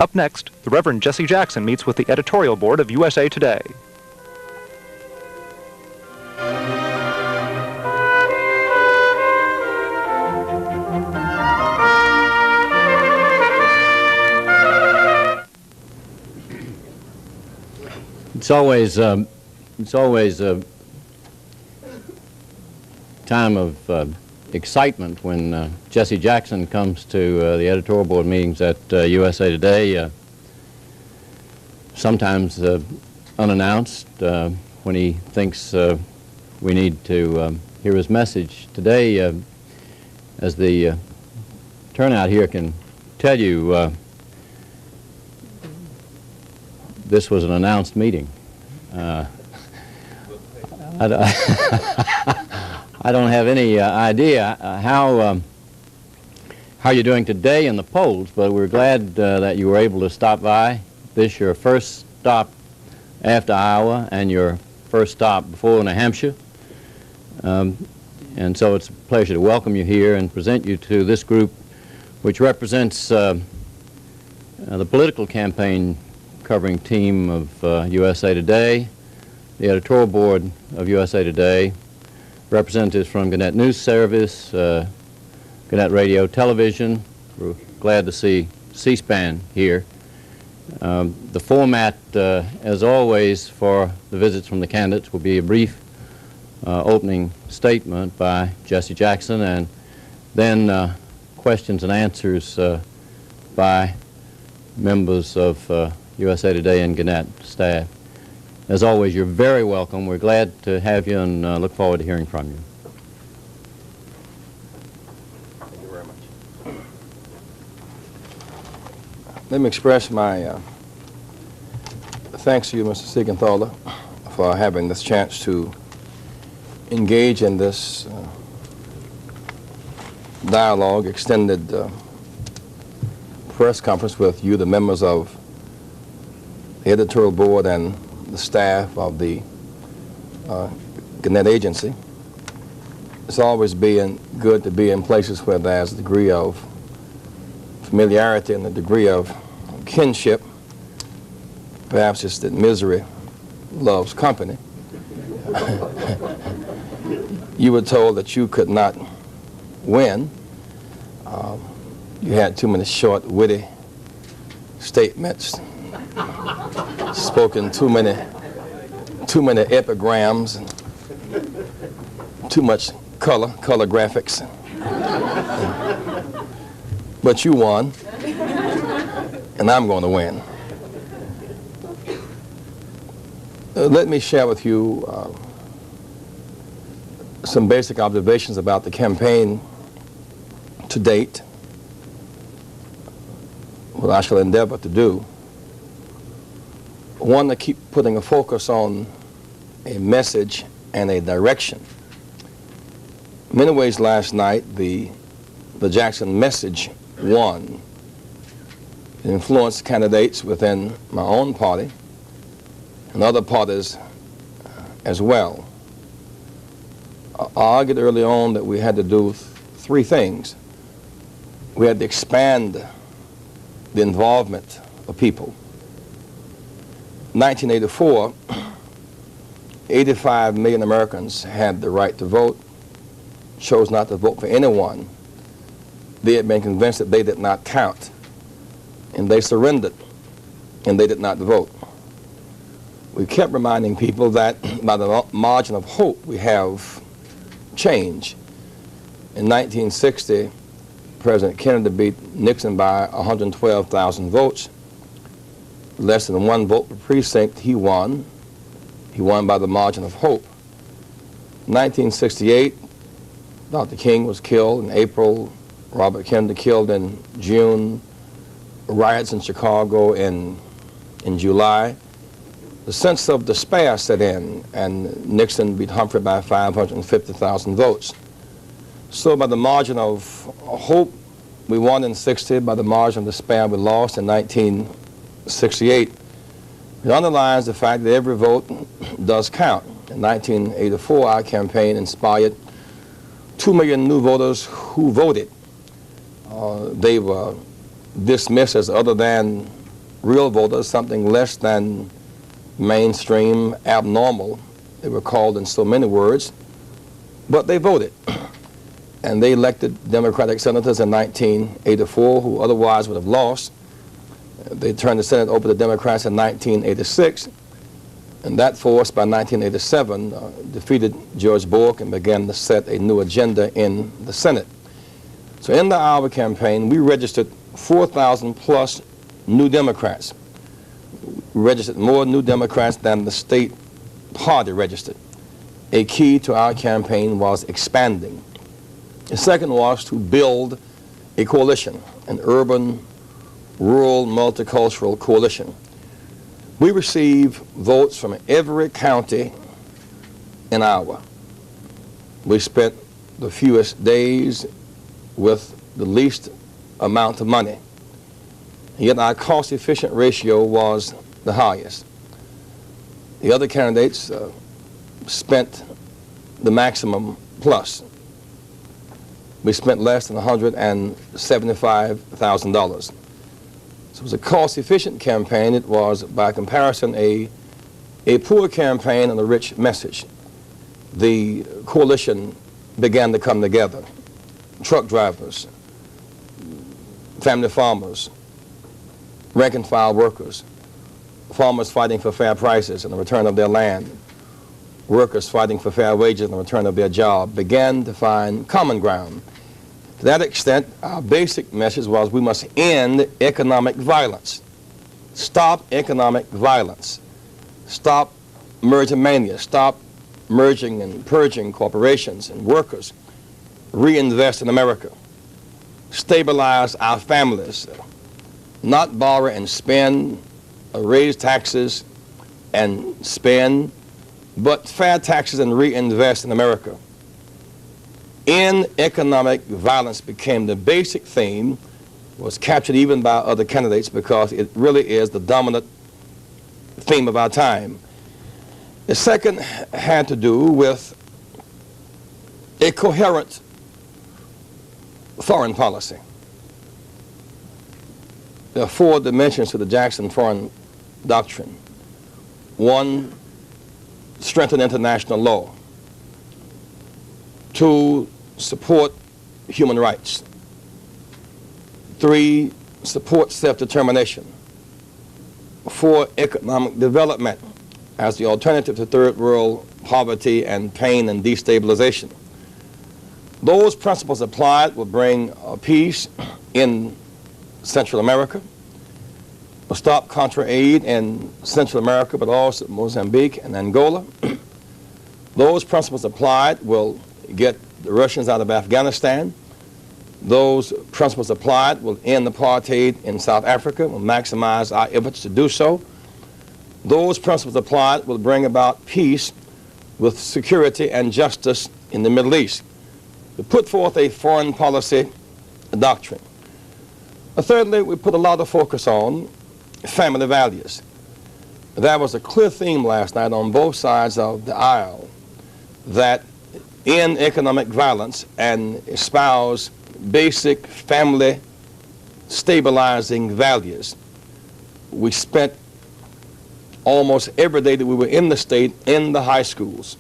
Up next, the Reverend Jesse Jackson meets with the editorial board of USA Today. It's always a time of excitement when Jesse Jackson comes to the editorial board meetings at USA Today, sometimes unannounced, when he thinks we need to hear his message. Today, as the turnout here can tell you, this was an announced meeting. I don't have any idea how you're doing today in the polls, but we're glad that you were able to stop by. This your first stop after Iowa and your first stop before New Hampshire. And so it's a pleasure to welcome you here and present you to this group, which represents the political campaign covering team of USA Today, the editorial board of USA Today, representatives from Gannett News Service, Gannett Radio Television. We're glad to see C-SPAN here. The format, as always, for the visits from the candidates will be a brief opening statement by Jesse Jackson, and then questions and answers by members of USA Today and Gannett staff. As always, you're very welcome. We're glad to have you and look forward to hearing from you. Thank you very much. Let me express my thanks to you, Mr. Siegenthaler, for having this chance to engage in this dialogue, extended press conference with you, the members of the editorial board and the staff of the Gannett Agency. It's always been good to be in places where there's a degree of familiarity and a degree of kinship. Perhaps it's that misery loves company. You were told that you could not win. You had too many short, witty statements, spoken too many epigrams, and too much color graphics. But you won, and I'm going to win. Let me share with you some basic observations about the campaign to date, what I shall endeavor to do. One, to keep putting a focus on a message and a direction. In many ways last night, the Jackson message won. It influenced candidates within my own party and other parties as well. I argued early on that we had to do three things. We had to expand the involvement of people. 1984, 85 million Americans had the right to vote, chose not to vote for anyone. They had been convinced that they did not count, and they surrendered, and they did not vote. We kept reminding people that by the margin of hope we have change. In 1960, President Kennedy beat Nixon by 112,000 votes. Less than one vote per precinct, he won. He won by the margin of hope. 1968, Dr. King was killed in April, Robert Kennedy killed in June, riots in Chicago in July. The sense of despair set in, and Nixon beat Humphrey by 550,000 votes. So by the margin of hope, we won in 60. By the margin of despair, we lost in 1968. It underlines the fact that every vote does count. In 1984, our campaign inspired 2 million new voters who voted. They were dismissed as other than real voters, something less than mainstream, abnormal. They were called in so many words, but they voted. And they elected Democratic senators in 1984 who otherwise would have lost. They turned the Senate over to Democrats in 1986, and that force by 1987 defeated George Bork and began to set a new agenda in the Senate. So in the Iowa campaign, we registered 4,000 plus new Democrats. We registered more new Democrats than the state party registered. A key to our campaign was expanding. The second was to build a coalition, an urban, rural, multicultural coalition. We receive votes from every county in Iowa. We spent the fewest days with the least amount of money. Yet our cost-efficient ratio was the highest. The other candidates spent the maximum plus. We spent less than $175,000. So it was a cost-efficient campaign. It was, by comparison, a poor campaign and a rich message. The coalition began to come together. Truck drivers, family farmers, rank-and-file workers, farmers fighting for fair prices and the return of their land, workers fighting for fair wages and the return of their job, began to find common ground. To that extent, our basic message was we must end economic violence. Stop economic violence. Stop merger mania. Stop merging and purging corporations and workers. Reinvest in America. Stabilize our families. Not borrow and spend, raise taxes and spend, but fair taxes and reinvest in America. End economic violence became the basic theme, was captured even by other candidates because it really is the dominant theme of our time. The second had to do with a coherent foreign policy. There are four dimensions to the Jackson foreign doctrine. One, strengthen international law. Two, support human rights. Three, support self-determination. Four, economic development as the alternative to third world poverty and pain and destabilization. Those principles applied will bring peace in Central America, will stop Contra aid in Central America, but also Mozambique and Angola. Those principles applied will get the Russians out of Afghanistan. Those principles applied will end apartheid in South Africa, will maximize our efforts to do so. Those principles applied will bring about peace with security and justice in the Middle East. To put forth a foreign policy doctrine. Thirdly, we put a lot of focus on family values. That was a clear theme last night on both sides of the aisle, that end economic violence and espouse basic family stabilizing values. We spent almost every day that we were in the state in the high schools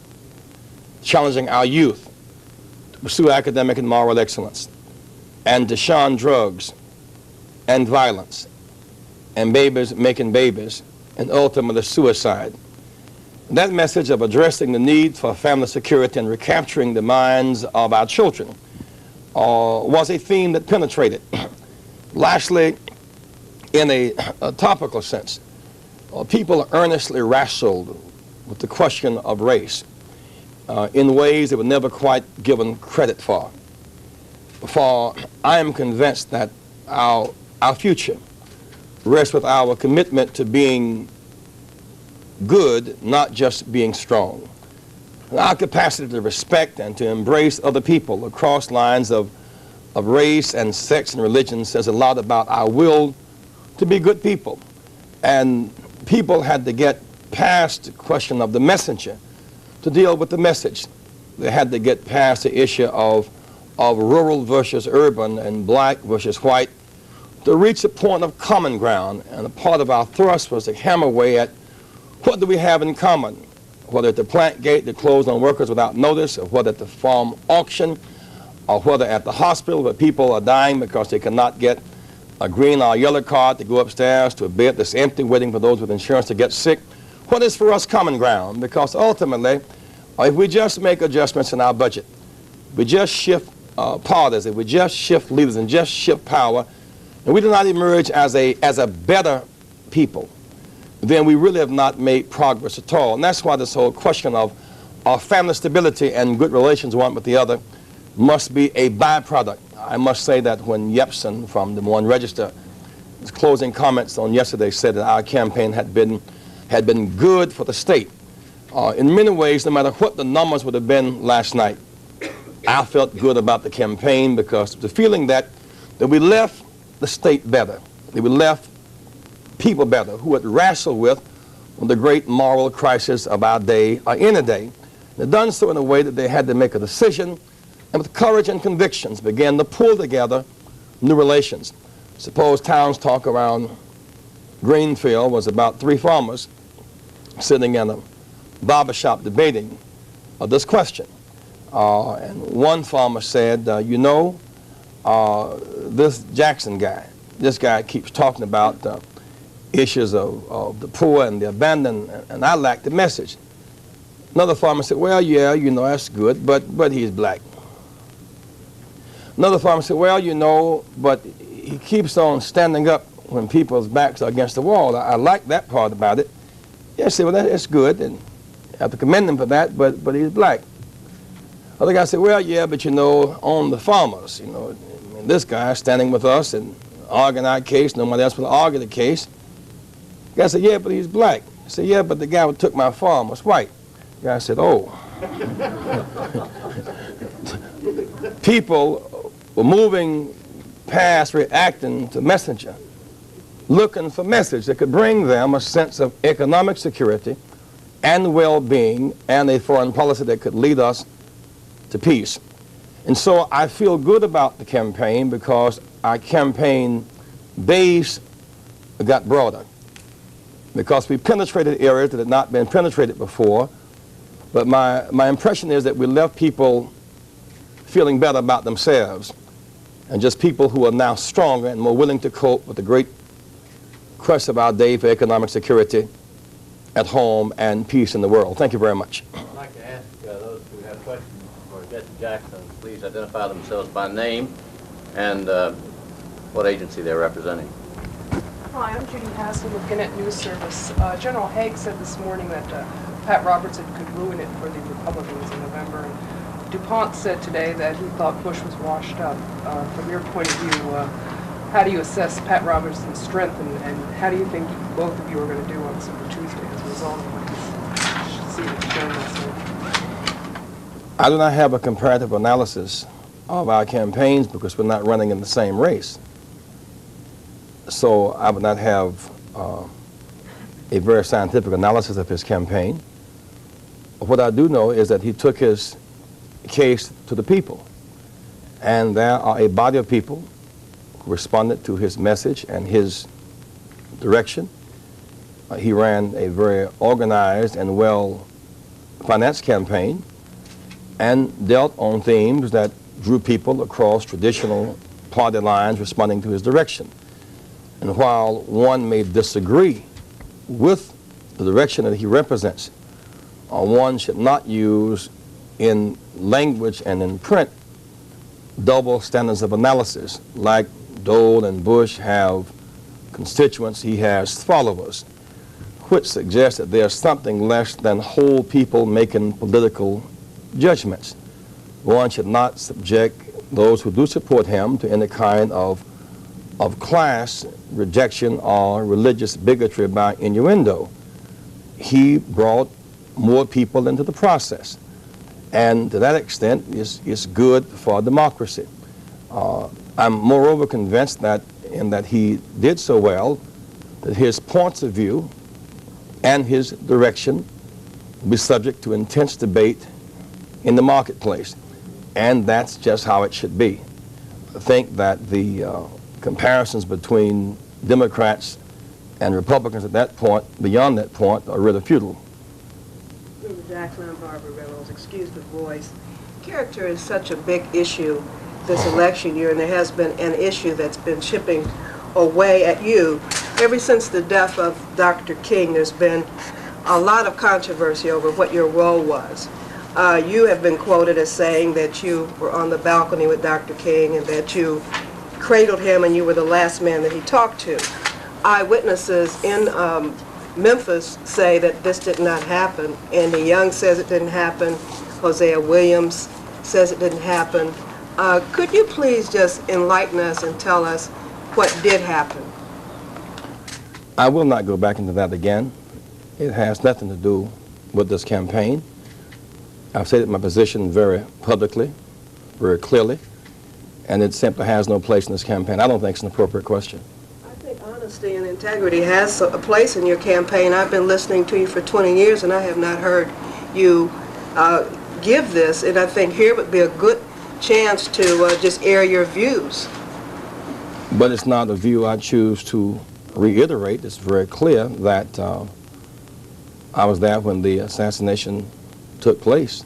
challenging our youth to pursue academic and moral excellence and to shun drugs and violence and babies making babies and ultimately suicide. That message of addressing the need for family security and recapturing the minds of our children was a theme that penetrated. Lastly, in a topical sense, people earnestly wrestled with the question of race in ways they were never quite given credit for. For I am convinced that our future rests with our commitment to being good, not just being strong. Our capacity to respect and to embrace other people across lines of race and sex and religion says a lot about our will to be good people. And people had to get past the question of the messenger to deal with the message. They had to get past the issue of rural versus urban and black versus white, to reach a point of common ground. And a part of our thrust was to hammer away at what do we have in common, whether at the plant gate they closed on workers without notice, or whether at the farm auction, or whether at the hospital where people are dying because they cannot get a green or yellow card to go upstairs to a bed that's empty waiting for those with insurance to get sick. What is for us common ground? Because ultimately, if we just make adjustments in our budget, we just shift parties, if we just shift leaders and just shift power, and we do not emerge as a better people, then we really have not made progress at all. And that's why this whole question of family stability and good relations one with the other must be a byproduct. I must say that when Yepsen from the Des Moines Register, his closing comments on yesterday, said that our campaign had been good for the state. In many ways, no matter what the numbers would have been last night, I felt good about the campaign because the feeling that we left the state better, that we left people better who had wrestled with the great moral crisis of our day or any day. They've done so in a way that they had to make a decision and with courage and convictions began to pull together new relations. Suppose Towns Talk around Greenfield was about 3 farmers sitting in a barbershop debating this question. And one farmer said, you know, this Jackson guy, this guy keeps talking about issues of the poor and the abandoned, and I lack the message. Another farmer said, well, yeah, you know, that's good, but he's black. Another farmer said, well, you know, but he keeps on standing up when people's backs are against the wall. I like that part about it. Yeah, I said, well, that's good, and I have to commend him for that, but he's black. Other guy said, well, yeah, but you know, on the farmers, you know, I mean, this guy standing with us and arguing our case, nobody else will argue the case. The guy said, yeah, but he's black. I said, yeah, but the guy who took my farm was white. The guy said, oh. People were moving past reacting to messenger, looking for message that could bring them a sense of economic security and well-being and a foreign policy that could lead us to peace. And so I feel good about the campaign because our campaign base got broader, because we penetrated areas that had not been penetrated before. But my impression is that we left people feeling better about themselves, and just people who are now stronger and more willing to cope with the great quest of our day for economic security at home and peace in the world. Thank you very much. I'd like to ask those who have questions for Jesse Jackson, please identify themselves by name and what agency they're representing. Hi, I'm Judy Hassel with Gannett News Service. General Haig said this morning that Pat Robertson could ruin it for the Republicans in November. And DuPont said today that he thought Bush was washed up. From your point of view, how do you assess Pat Robertson's strength, and how do you think both of you are going to do on Super Tuesday as a result of what you see that's shown this week? I do not have a comparative analysis of our campaigns because we're not running in the same race. So I would not have a very scientific analysis of his campaign. What I do know is that he took his case to the people, and there are a body of people who responded to his message and his direction. He ran a very organized and well-financed campaign and dealt on themes that drew people across traditional party lines responding to his direction. And while one may disagree with the direction that he represents, one should not use in language and in print double standards of analysis. Like Dole and Bush have constituents, he has followers, which suggests that there's something less than whole people making political judgments. One should not subject those who do support him to any kind of class rejection or religious bigotry by innuendo. He brought more people into the process, and to that extent is good for democracy. I'm moreover convinced that in that he did so well that his points of view and his direction will be subject to intense debate in the marketplace, and that's just how it should be. I think that the comparisons between Democrats and Republicans at that point, beyond that point, are really futile. Mr. Jackson, I'm Barbara Reynolds. Excuse the voice. Character is such a big issue this election year, and there has been an issue that's been chipping away at you. Ever since the death of Dr. King, there's been a lot of controversy over what your role was. You have been quoted as saying that you were on the balcony with Dr. King and that you cradled him and you were the last man that he talked to. Eyewitnesses in Memphis say that this did not happen. Andy Young says it didn't happen. Hosea Williams says it didn't happen. Could you please just enlighten us and tell us what did happen? I will not go back into that again. It has nothing to do with this campaign. I've stated my position very publicly, very clearly, and it simply has no place in this campaign. I don't think it's an appropriate question. I think honesty and integrity has a place in your campaign. I've been listening to you for 20 years, and I have not heard you give this, and I think here would be a good chance to just air your views. But it's not a view I choose to reiterate. It's very clear that I was there when the assassination took place.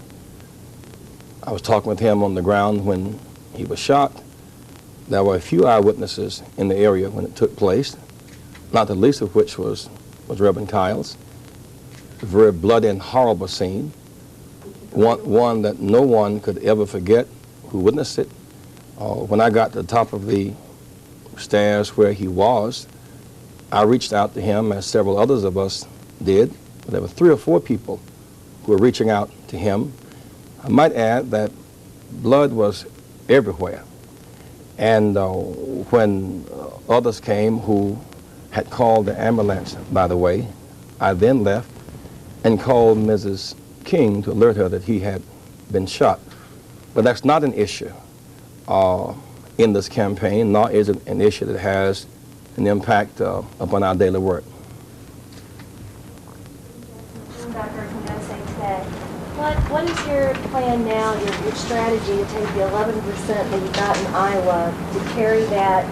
I was talking with him on the ground when he was shot. There were a few eyewitnesses in the area when it took place, not the least of which was Reverend Kiles. A very bloody and horrible scene, one that no one could ever forget who witnessed it. When I got to the top of the stairs where he was, I reached out to him, as several others of us did. There were 3 or 4 people who were reaching out to him. I might add that blood was everywhere. And when others came who had called the ambulance, by the way, I then left and called Mrs. King to alert her that he had been shot. But that's not an issue in this campaign, nor is it an issue that has an impact upon our daily work. Dr. Knudsen today. What is your plan now, your strategy to take the 11% that you got in Iowa, to carry that,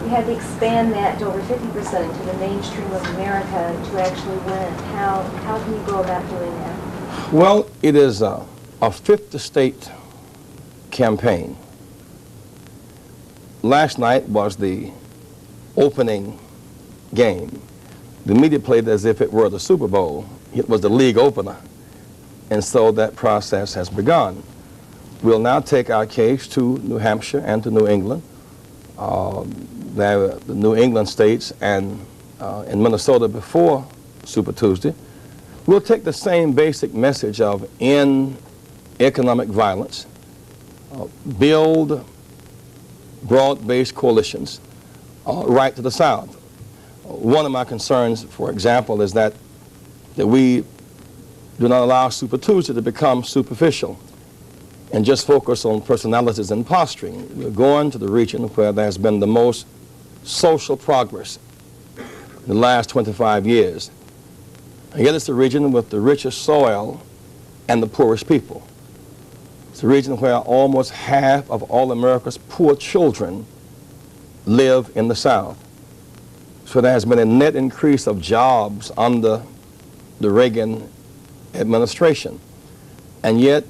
you had to expand that to over 50% to the mainstream of America to actually win? How can you go about doing that? Well, it is a 50-state campaign. Last night was the opening game. The media played as if it were the Super Bowl. It was the league opener. And so that process has begun. We'll now take our case to New Hampshire and to New England. The New England states and in Minnesota before Super Tuesday. We'll take the same basic message of end economic violence, build broad-based coalitions right to the South. One of my concerns, for example, is that we do not allow Super Tuesday to become superficial and just focus on personalities and posturing. We're going to the region where there's been the most social progress in the last 25 years. And yet it's the region with the richest soil and the poorest people. It's a region where almost half of all America's poor children live in the South. So there has been a net increase of jobs under the Reagan administration. And yet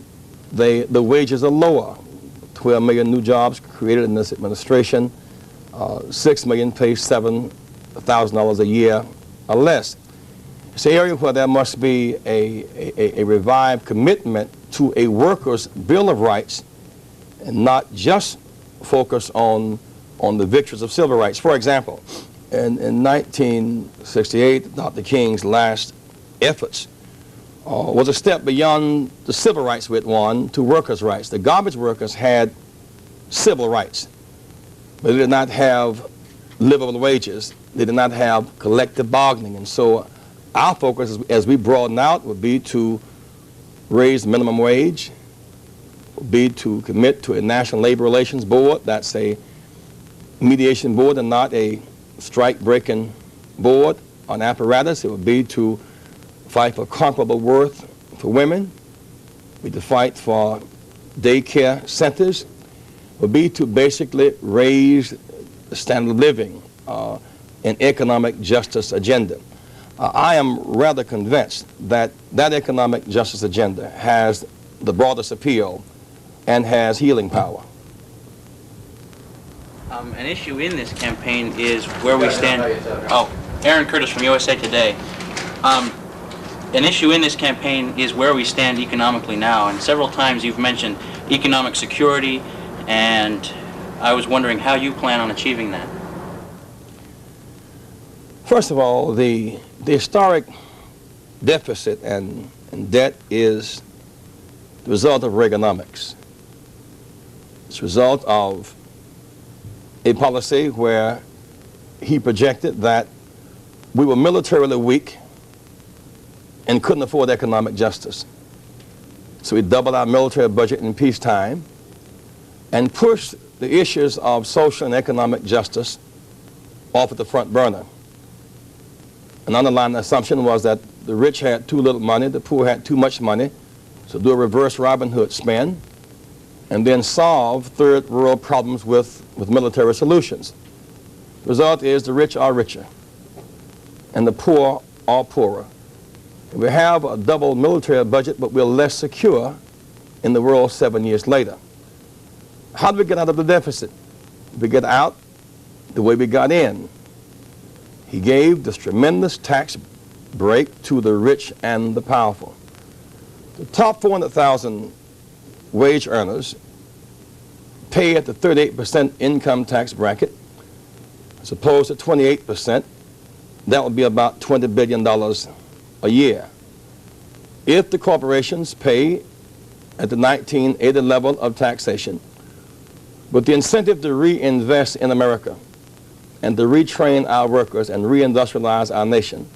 the wages are lower. 12 million new jobs created in this administration. 6 million pay $7,000 a year or less. It's an area where there must be a revived commitment to a workers' Bill of Rights and not just focus on the victories of civil rights. For example, in 1968, Dr. King's last efforts was a step beyond the civil rights we had won to workers' rights. The garbage workers had civil rights, but they did not have livable wages. They did not have collective bargaining. And so our focus, as we broaden out, would be to raise the minimum wage, would be to commit to a National Labor Relations Board. That's a mediation board and not a strike-breaking board on apparatus. It would be to fight for comparable worth for women. It would be to fight for daycare centers. It would be to basically raise the standard of living, and economic justice agenda. I am rather convinced that that economic justice agenda has the broadest appeal and has healing power. An issue in this campaign is where we stand. Oh, Aaron Curtis from USA Today. An issue in this campaign is where we stand economically now, and several times you've mentioned economic security, and I was wondering how you plan on achieving that. First of all, the historic deficit and debt is the result of Reaganomics. It's a result of a policy where he projected that we were militarily weak and couldn't afford economic justice. So we doubled our military budget in peacetime and pushed the issues of social and economic justice off at the front burner. An underlying assumption was that the rich had too little money, the poor had too much money, so do a reverse Robin Hood spin, and then solve third world problems with military solutions. The result is the rich are richer, and the poor are poorer. We have a double military budget, but we're less secure in the world 7 years later. How do we get out of the deficit? We get out the way we got in. He gave this tremendous tax break to the rich and the powerful. The top 400,000 wage earners pay at the 38% income tax bracket, as opposed to 28%. That would be about $20 billion a year. If the corporations pay at the 1980 level of taxation, with the incentive to reinvest in America and to retrain our workers and reindustrialize our nation,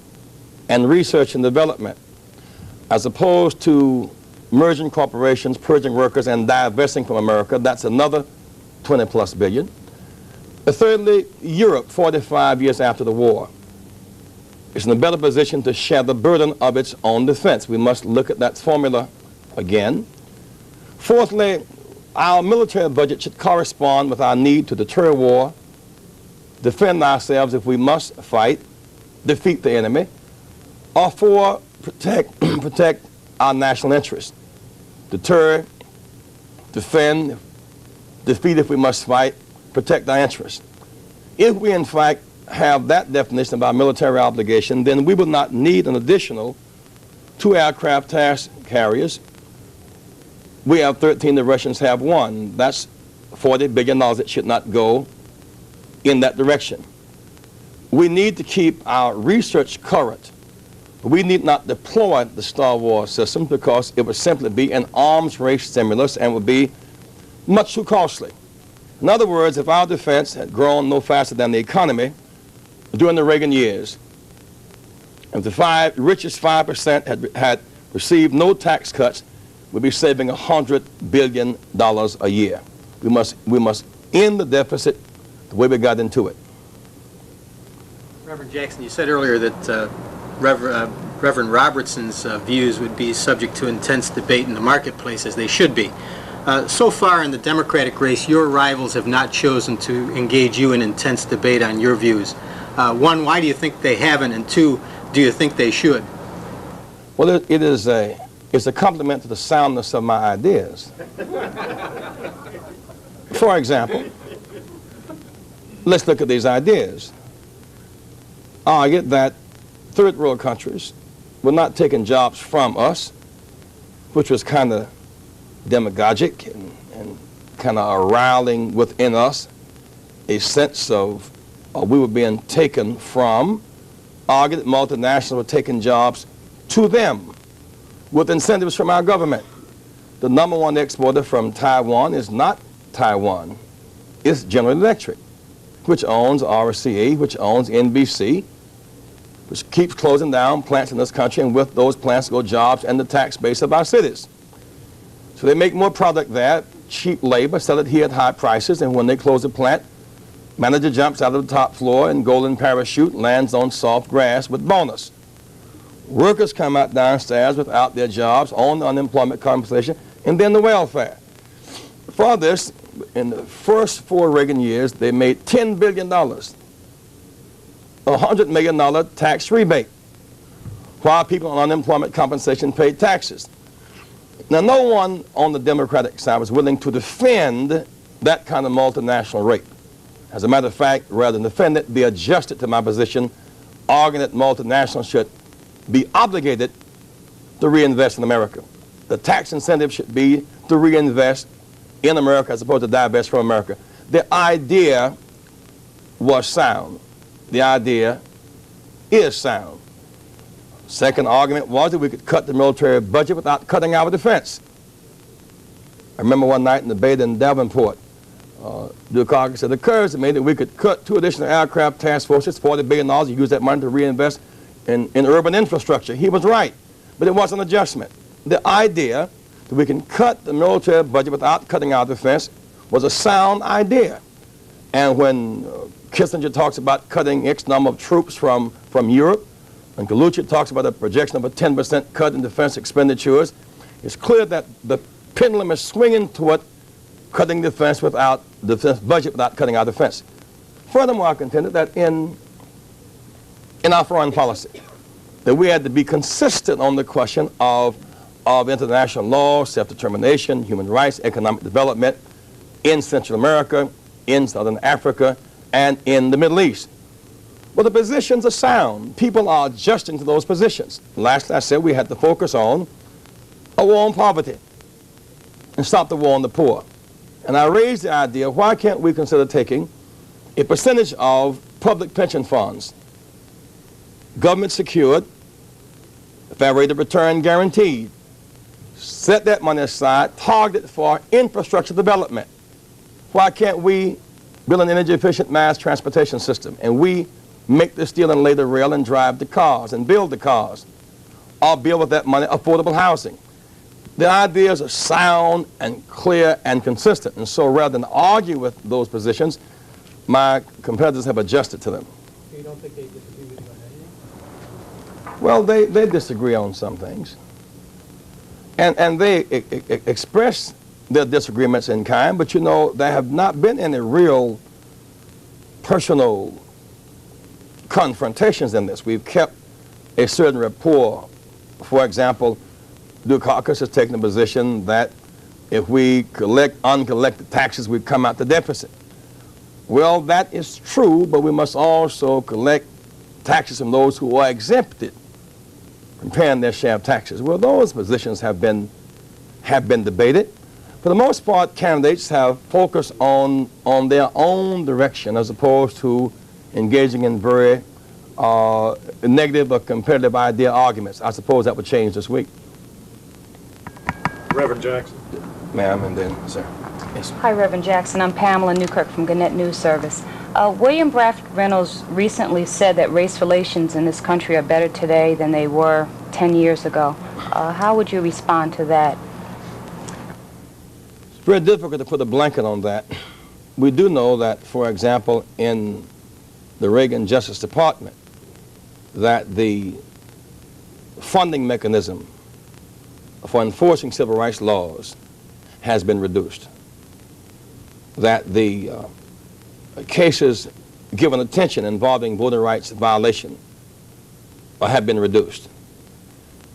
and research and development, as opposed to merging corporations, purging workers, and divesting from America, that's another 20+ billion. Thirdly, Europe, 45 years after the war, is in a better position to share the burden of its own defense. We must look at that formula again. Fourthly, our military budget should correspond with our need to deter war, defend ourselves if we must fight, defeat the enemy, or four, protect our national interests. Deter, defend, defeat if we must fight, protect our interests. If we in fact have that definition of our military obligation, then we will not need an additional 2 aircraft task carriers. We have 13, the Russians have 1. That's $40 billion that should not go in that direction. We need to keep our research current. We need not deploy the Star Wars system because it would simply be an arms race stimulus and would be much too costly. In other words, if our defense had grown no faster than the economy during the Reagan years, if the richest 5% had received no tax cuts, we'd be saving $100 billion a year. We must end the deficit the way we got into it. Reverend Jackson, you said earlier that Reverend Robertson's views would be subject to intense debate in the marketplace, as they should be. So far in the Democratic race, your rivals have not chosen to engage you in intense debate on your views. One, why do you think they haven't? And two, do you think they should? Well, it's a compliment to the soundness of my ideas. For example, let's look at these ideas. I argue that third world countries were not taking jobs from us, which was kind of demagogic and kind of arousing within us a sense of we were being taken from. Argued that multinationals were taking jobs to them with incentives from our government. The #1 exporter from Taiwan is not Taiwan. It's General Electric, which owns RCE, which owns NBC, which keeps closing down plants in this country, and with those plants go jobs and the tax base of our cities. So they make more product there, cheap labor, sell it here at high prices, and when they close the plant, manager jumps out of the top floor and golden parachute lands on soft grass with bonus. Workers come out downstairs without their jobs, on the unemployment compensation, and then the welfare. For this, in the first 4 Reagan years, they made $10 billion, $100 million tax rebate, while people on unemployment compensation paid taxes. Now, no one on the Democratic side was willing to defend that kind of multinational rate. As a matter of fact, rather than defend it, they adjusted to my position, arguing that multinationals should be obligated to reinvest in America. The tax incentive should be to reinvest in America as opposed to divest from America. The idea was sound. The idea is sound. Second argument was that we could cut the military budget without cutting our defense. I remember one night in the debate in Davenport, Dukakis said, it occurs to me that we could cut 2 additional aircraft task forces, $40 billion, and use that money to reinvest in urban infrastructure. He was right, but it was an adjustment. The idea that we can cut the military budget without cutting our defense was a sound idea. And when Kissinger talks about cutting X number of troops from Europe, and Colucci talks about a projection of a 10% cut in defense expenditures, it's clear that the pendulum is swinging toward cutting defense budget without cutting our defense. Furthermore, I contended that in our foreign policy, that we had to be consistent on the question of international law, self-determination, human rights, economic development in Central America, in Southern Africa, and in the Middle East. Well, the positions are sound. People are adjusting to those positions. Lastly, I said we had to focus on a war on poverty and stop the war on the poor. And I raised the idea, why can't we consider taking a percentage of public pension funds, government secured, fair rate of return guaranteed, set that money aside, targeted for infrastructure development. Why can't we build an energy efficient mass transportation system, and we make the steel and lay the rail and drive the cars and build the cars, or build with that money affordable housing? The ideas are sound and clear and consistent, and so rather than argue with those positions, my competitors have adjusted to them. You don't think they disagree with you on anything? Well, they disagree on some things, and they express their disagreements in kind, but you know, there have not been any real personal confrontations in this. We've kept a certain rapport. For example, Dukakis has taken the position that if we collect uncollected taxes, we come out the deficit. Well, that is true, but we must also collect taxes from those who are exempted from paying their share of taxes. Well, those positions have been debated. For the most part, candidates have focused on their own direction as opposed to engaging in very negative or competitive idea arguments. I suppose that would change this week. Reverend Jackson. Ma'am, and then, sir. Yes. Hi, Reverend Jackson. I'm Pamela Newkirk from Gannett News Service. William Bradford Reynolds recently said that race relations in this country are better today than they were 10 years ago. How would you respond to that? It's very difficult to put a blanket on that. We do know that, for example, in the Reagan Justice Department, that the funding mechanism for enforcing civil rights laws has been reduced. That the cases given attention involving voting rights violation have been reduced.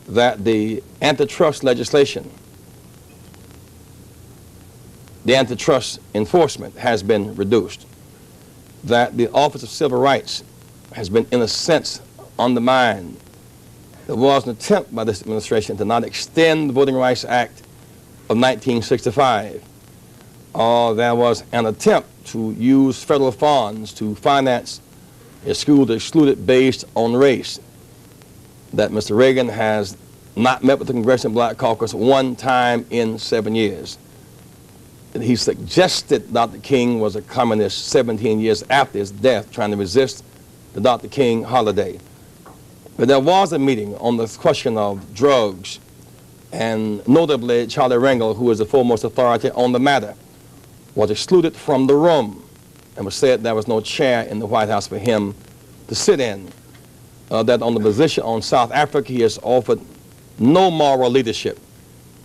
That the antitrust legislation, the antitrust enforcement has been reduced. That the Office of Civil Rights has been, in a sense, undermined. There was an attempt by this administration to not extend the Voting Rights Act of 1965. There was an attempt to use federal funds to finance a school excluded based on race. That Mr. Reagan has not met with the Congressional Black Caucus one time in 7 years. He suggested Dr. King was a communist 17 years after his death, trying to resist the Dr. King holiday. But there was a meeting on the question of drugs, and notably Charlie Rangel, who is the foremost authority on the matter, was excluded from the room and was said there was no chair in the White House for him to sit in. That on the position on South Africa, he has offered no moral leadership,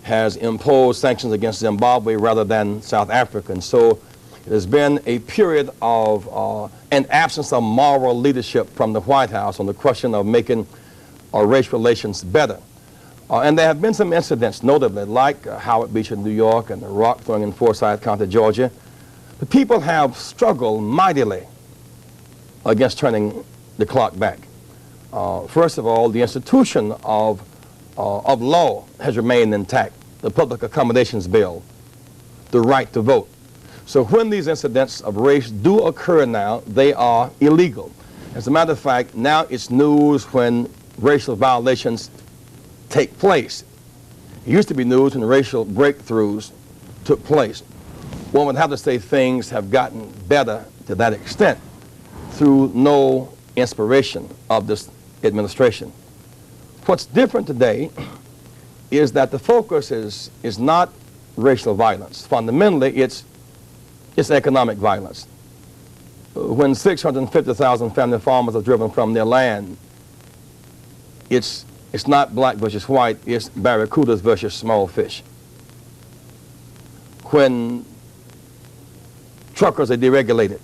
has imposed sanctions against Zimbabwe rather than South Africa. And so it has been a period of an absence of moral leadership from the White House on the question of making race relations better. And there have been some incidents, notably like Howard Beach in New York and the rock throwing in Forsyth County, Georgia. The people have struggled mightily against turning the clock back. First of all, the institution of law has remained intact. The Public Accommodations Bill, the right to vote. So when these incidents of race do occur now, they are illegal. As a matter of fact, now it's news when racial violations take place. It used to be news when racial breakthroughs took place. One would have to say things have gotten better to that extent through no inspiration of this administration. What's different today is that the focus is not racial violence. Fundamentally, it's economic violence. When 650,000 family farmers are driven from their land, it's not black versus white, it's barracudas versus small fish. When truckers are deregulated,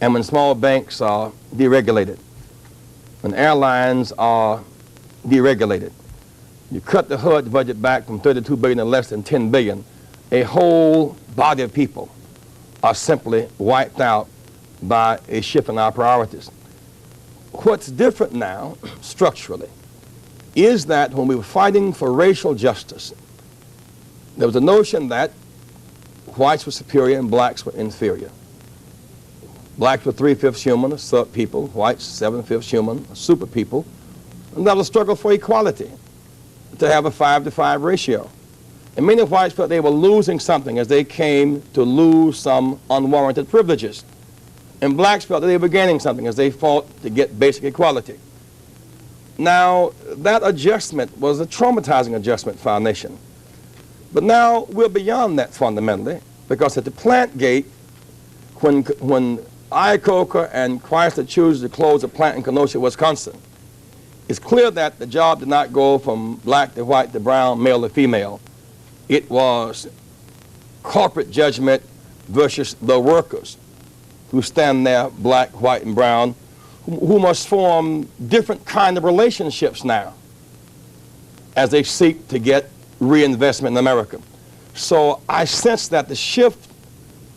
and when small banks are deregulated, when airlines are deregulated, you cut the HUD budget back from $32 billion to less than $10 billion, a whole body of people are simply wiped out by a shift in our priorities. What's different now, structurally, is that when we were fighting for racial justice, there was a notion that whites were superior and blacks were inferior. Blacks were 3/5 human, sub people, whites 7/5 human, super people. And that was a struggle for equality, to have a 5-to-5 ratio. And many whites felt they were losing something as they came to lose some unwarranted privileges. And blacks felt that they were gaining something as they fought to get basic equality. Now, that adjustment was a traumatizing adjustment for our nation. But now we're beyond that fundamentally, because at the plant gate, when Iacocca and Chrysler choose to close a plant in Kenosha, Wisconsin, it's clear that the job did not go from black to white to brown, male to female. It was corporate judgment versus the workers who stand there, black, white, and brown, who must form different kind of relationships now as they seek to get reinvestment in America. So I sense that the shift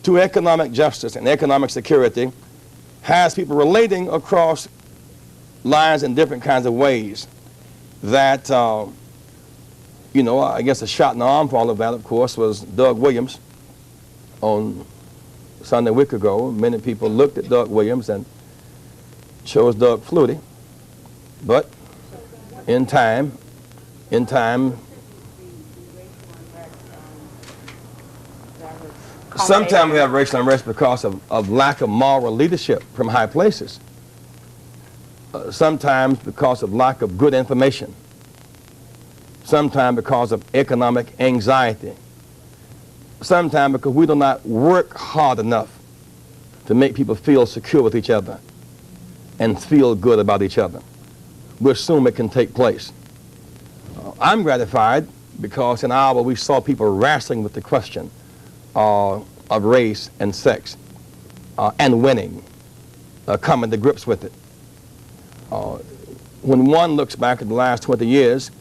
to economic justice and economic security has people relating across lines in different kinds of ways that, you know, I guess a shot in the arm for all of that, of course, was Doug Williams on Sunday a week ago. Many people looked at Doug Williams and chose Doug Flutie. But in time, sometimes we have racial unrest because of lack of moral leadership from high places. Sometimes because of lack of good information. Sometimes because of economic anxiety. Sometimes because we do not work hard enough to make people feel secure with each other and feel good about each other. We assume it can take place. I'm gratified because in Iowa we saw people wrestling with the question of race and sex and winning, coming to grips with it. When one looks back at the last 20 years,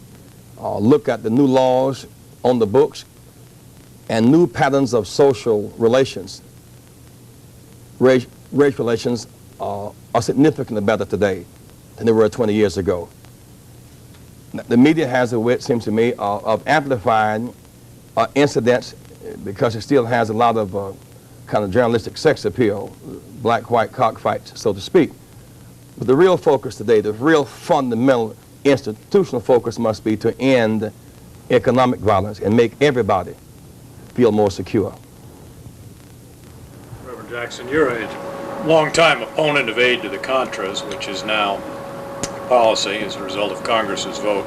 look at the new laws on the books and new patterns of social relations, race relations are significantly better today than they were 20 years ago. The media has a way, it seems to me, of amplifying incidents because it still has a lot of kind of journalistic sex appeal, black-white cockfights, so to speak. But the real focus today, the real fundamental institutional focus must be to end economic violence and make everybody feel more secure. Reverend Jackson, you're a longtime opponent of aid to the Contras, which is now policy as a result of Congress's vote.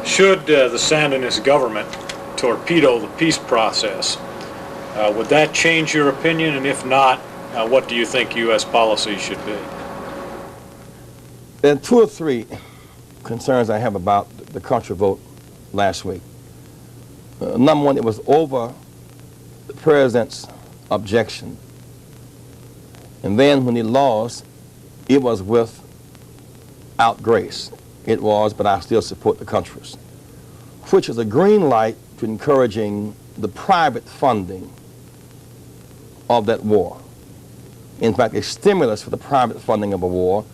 Should the Sandinist government torpedo the peace process, would that change your opinion? And if not, what do you think U.S. policy should be? There are two or three concerns I have about the Contra vote last week. Number one, it was over the president's objection. And then when he lost, it was without grace. It was, but I still support the country's, which is a green light to encouraging the private funding of that war. In fact, a stimulus for the private funding of a war.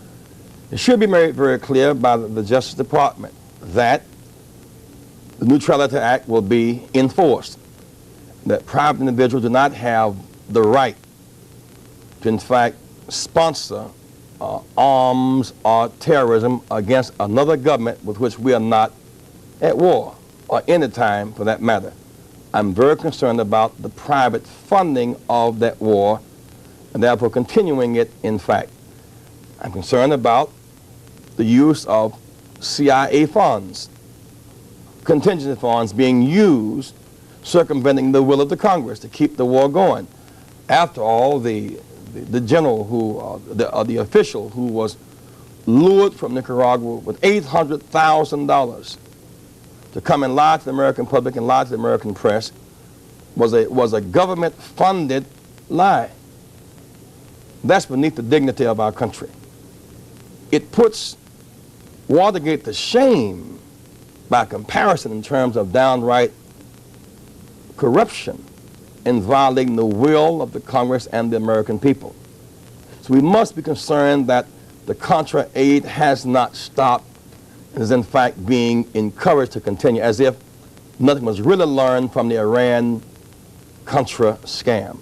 It should be made very clear by the Justice Department that the Neutrality Act will be enforced, that private individuals do not have the right to, in fact, sponsor arms or terrorism against another government with which we are not at war, or any time for that matter. I'm very concerned about the private funding of that war, and therefore continuing it, in fact. I'm concerned about the use of CIA funds, contingency funds being used circumventing the will of the Congress to keep the war going. After all, the general who, the official who was lured from Nicaragua with $800,000 to come and lie to the American public and lie to the American press was a government-funded lie. That's beneath the dignity of our country. It puts Watergate to shame by comparison in terms of downright corruption and violating the will of the Congress and the American people. So we must be concerned that the Contra aid has not stopped and is in fact being encouraged to continue, as if nothing was really learned from the Iran-Contra scam.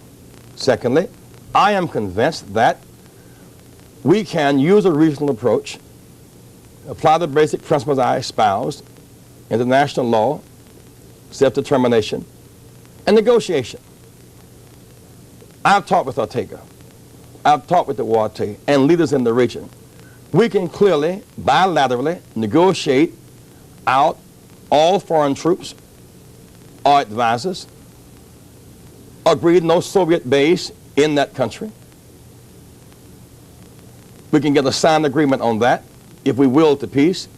Secondly, I am convinced that we can use a regional approach, apply the basic principles I espoused, international law, self-determination, and negotiation. I've talked with Ortega. I've talked with Duarte and leaders in the region. We can clearly, bilaterally, negotiate out all foreign troops or advisors, agreed no Soviet base in that country. We can get a signed agreement on that if we will to peace.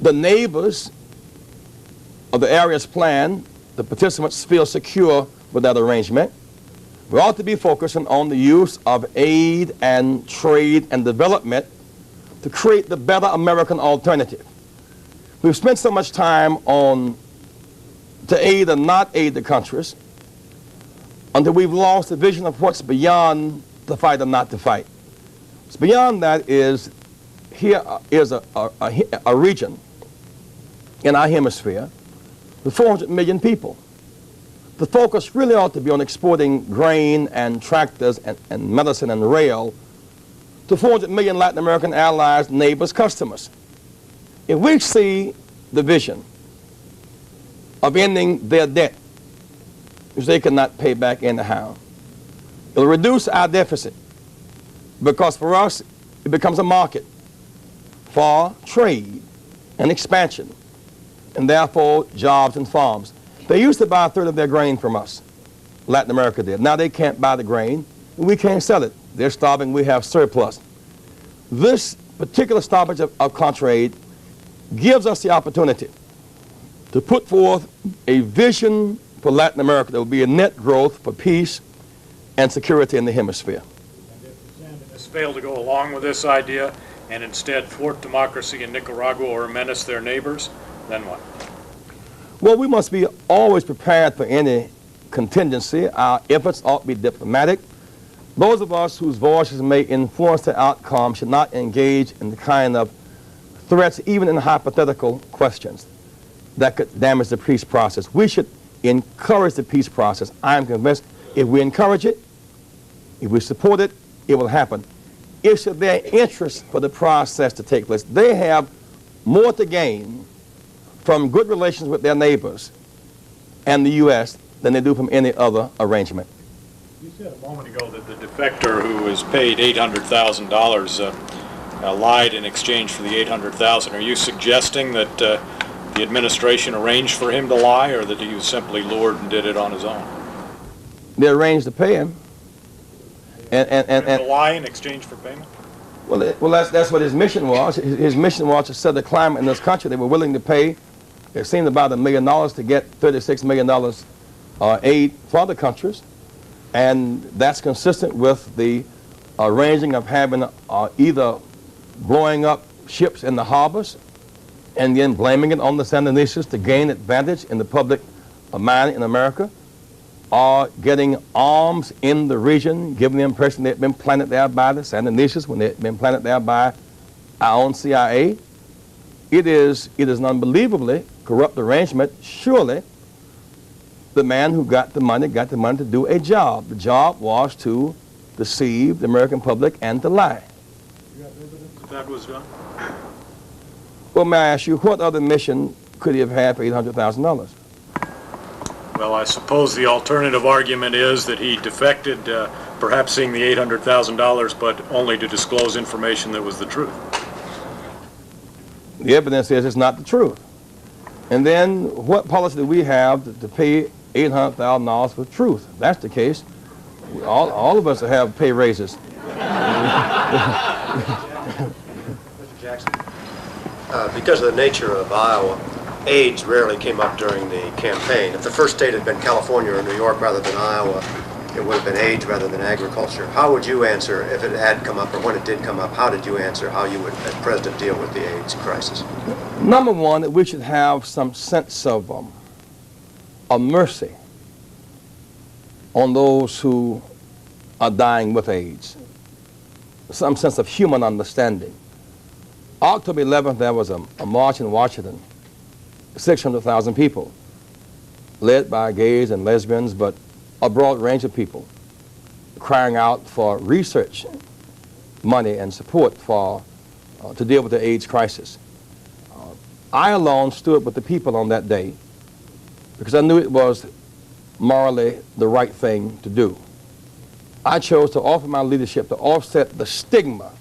The neighbors of the area's plan, the participants feel secure with that arrangement. We ought to be focusing on the use of aid and trade and development to create the better American alternative. We've spent so much time on to aid and not aid the countries until we've lost the vision of what's beyond the fight and not to fight. What's beyond that is here is a region in our hemisphere with 400 million people. The focus really ought to be on exporting grain and tractors and medicine and rail to 400 million Latin American allies, neighbors, customers. If we see the vision of ending their debt, which they cannot pay back anyhow, it'll reduce our deficit, because for us it becomes a market for trade and expansion, and therefore jobs and farms. They used to buy a third of their grain from us. Latin America did. Now they can't buy the grain, and we can't sell it. They're starving, we have surplus. This particular stoppage of Contra aid gives us the opportunity to put forth a vision for Latin America that will be a net growth for peace and security in the hemisphere. And if the Sandinists fail to go along with this idea and instead thwart democracy in Nicaragua or menace their neighbors, then what? Well, we must be always prepared for any contingency. Our efforts ought to be diplomatic. Those of us whose voices may influence the outcome should not engage in the kind of threats, even in hypothetical questions, that could damage the peace process. We should encourage the peace process. I am convinced if we encourage it, if we support it, it will happen. It's in their interest for the process to take place. They have more to gain from good relations with their neighbors and the U.S. than they do from any other arrangement. You said a moment ago that the defector who was paid $800,000 lied in exchange for the $800,000. Are you suggesting that the administration arranged for him to lie, or that he was simply lured and did it on his own? They arranged to pay him. And to lie in exchange for payment? Well, that's what his mission was. His mission was to set the climate in this country. They were willing to pay It seemed about $1 million to get $36 million aid for other countries, and that's consistent with the arranging of having either blowing up ships in the harbors and then blaming it on the Sandinistas to gain advantage in the public mind in America, or getting arms in the region, giving the impression they'd been planted there by the Sandinistas when they'd been planted there by our own CIA. It is an unbelievably corrupt arrangement. Surely the man who got the money to do a job. The job was to deceive the American public and to lie. That was done. Well, may I ask you, what other mission could he have had for $800,000? Well, I suppose the alternative argument is that he defected, perhaps seeing the $800,000, but only to disclose information that was the truth. The evidence is it's not the truth. And then what policy do we have to pay $800,000 for truth? If that's the case, all of us have pay raises. Mr. Jackson, because of the nature of Iowa, AIDS rarely came up during the campaign. If the first state had been California or New York rather than Iowa, it would have been AIDS rather than agriculture. How would you answer if it had come up, or when it did come up, how did you answer how you would, as president, deal with the AIDS crisis? Number one, that we should have some sense of mercy on those who are dying with AIDS, some sense of human understanding. October 11th, there was a march in Washington, 600,000 people, led by gays and lesbians, but a broad range of people, crying out for research money and support for to deal with the AIDS crisis. I alone stood with the people on that day because I knew it was morally the right thing to do. I chose to offer my leadership to offset the stigma,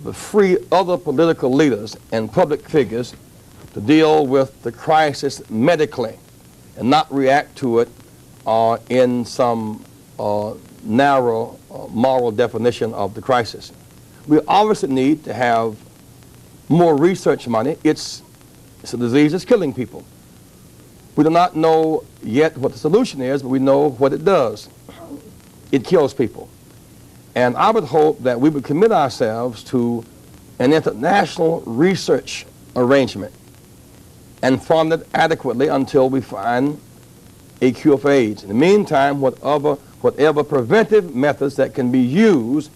to free other political leaders and public figures to deal with the crisis medically and not react to it in some narrow moral definition of the crisis. We obviously need to have more research money. It's a disease that's killing people. We do not know yet what the solution is, but we know what it does. It kills people. And I would hope that we would commit ourselves to an international research arrangement and fund it adequately until we find a cure for AIDS. In the meantime, whatever preventive methods that can be used,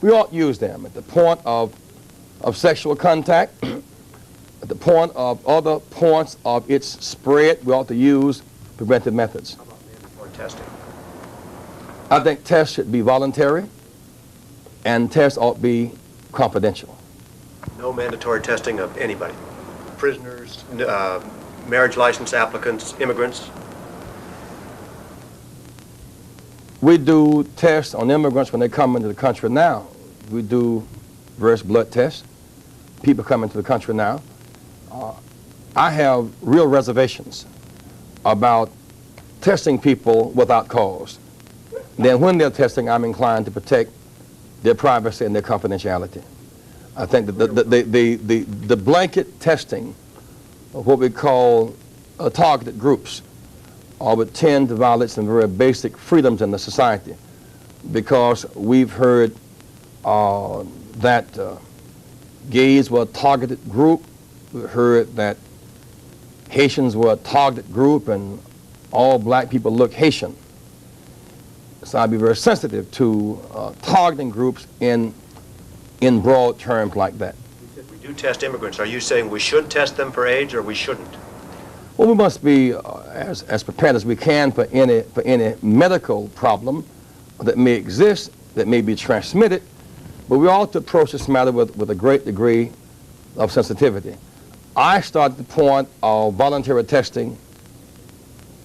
we ought to use them at the point of sexual contact, at the point of other points of its spread. We ought to use preventive methods. How about mandatory testing? I think tests should be voluntary, and tests ought to be confidential. No mandatory testing of anybody? Prisoners, marriage license applicants, immigrants? We do tests on immigrants when they come into the country now. We do various blood tests. People come into the country now. I have real reservations about testing people without cause. Then when they're testing, I'm inclined to protect their privacy and their confidentiality. I think that the blanket testing of what we call targeted groups would tend to violate some very basic freedoms in the society, because we've heard that gays were a targeted group. We heard that Haitians were a targeted group and all black people look Haitian. So I'd be very sensitive to targeting groups in broad terms like that. If we do test immigrants, are you saying we should test them for AIDS or we shouldn't? Well, we must be as prepared as we can for any medical problem that may exist, that may be transmitted, but we ought to approach this matter with a great degree of sensitivity. I start at the point of voluntary testing,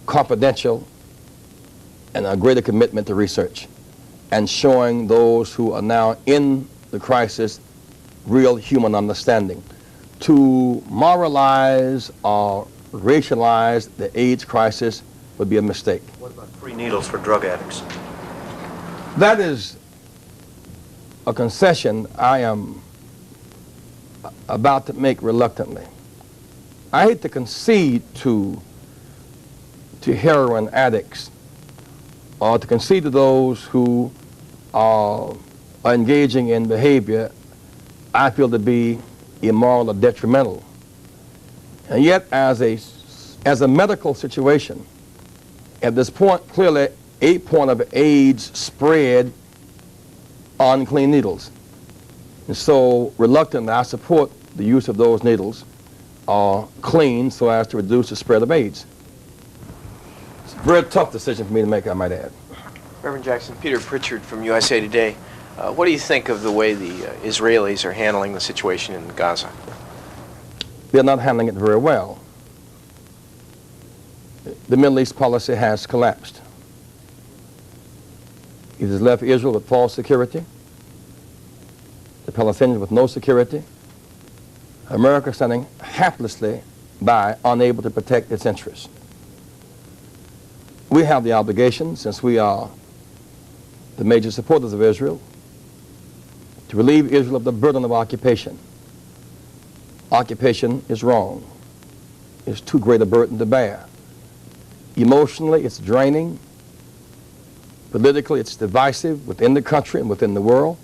confidential, and a greater commitment to research, and showing those who are now in the crisis real human understanding. To moralize or racialize the AIDS crisis would be a mistake. What about free needles for drug addicts? That is a concession I am about to make reluctantly. I hate to concede to heroin addicts or to concede to those who are engaging in behavior I feel to be immoral or detrimental. And yet, as a medical situation, at this point, clearly, a point of AIDS spread on clean needles. And so, reluctantly, I support the use of those needles clean so as to reduce the spread of AIDS. It's a very tough decision for me to make, I might add. Reverend Jackson, Peter Pritchard from USA Today. What do you think of the way the Israelis are handling the situation in Gaza? They're not handling it very well. The Middle East policy has collapsed. It has left Israel with false security, the Palestinians with no security, America standing haplessly by, unable to protect its interests. We have the obligation, since we are the major supporters of Israel, to relieve Israel of the burden of occupation. Occupation is wrong. It's too great a burden to bear. Emotionally, it's draining. Politically, it's divisive within the country and within the world.